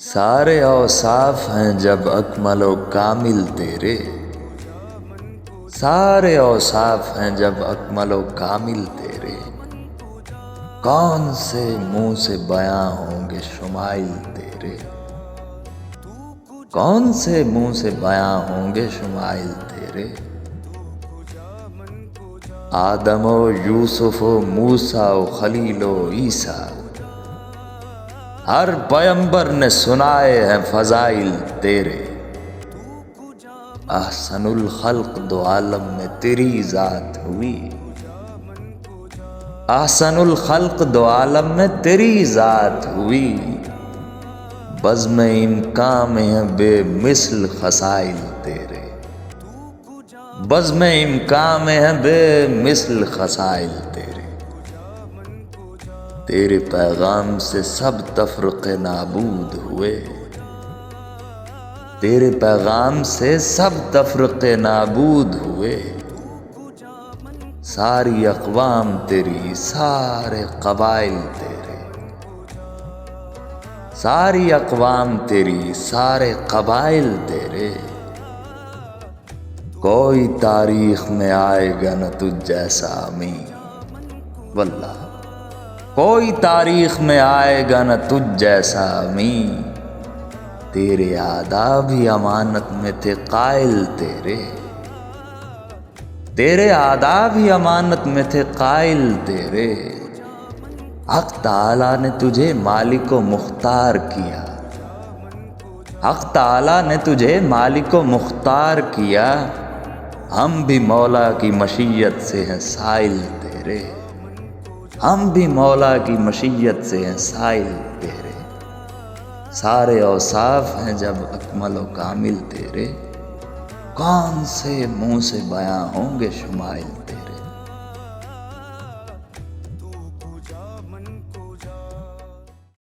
سارے اوصاف ہیں جب اکمل و کامل تیرے، سارے اوصاف ہیں جب اکمل و کامل تیرے، کون سے منہ سے بیاں ہوں گے شمائل تیرے، کون سے منہ سے بیاں ہوں گے شمائل تیرے۔ آدم و یوسف و موسیٰ و خلیل و عیسیٰ، ہر پیغمبر نے سنائے ہیں فضائل تیرے۔ احسن الخلق دو عالم میں تیری ذات ہوئی، احسن الخلق دو عالم میں تیری ذات ہوئی، بزم امکاں میں ہیں بے مثل خصائل تیرے، بزم امکاں میں ہیں بے مثل خصائل تیرے۔ تیرے پیغام سے سب تفرقے نابود ہوئے، تیرے پیغام سے سب تفرقے نابود ہوئے، ساری اقوام تیری سارے قبائل تیرے، ساری اقوام تیری سارے قبائل تیرے۔ کوئی تاریخ میں آئے گا نہ تجھ جیسا امین، واللہ کوئی تاریخ میں آئے گا نہ تجھ جیسا امین، تیرے آداب ہی امانت میں تھے قائل تیرے، تیرے آداب ہی امانت میں تھے قائل تیرے۔ حق تعالیٰ نے تجھے مالک و مختار کیا، حق تعالیٰ نے تجھے مالک و مختار کیا، ہم بھی مولا کی مشیت سے ہیں سائل تیرے، ہم بھی مولا کی مشیت سے ہیں سائل تیرے۔ سارے اوصاف ہیں جب اکمل و کامل تیرے، کون سے منہ سے بیاں ہوں گے شمائل تیرے۔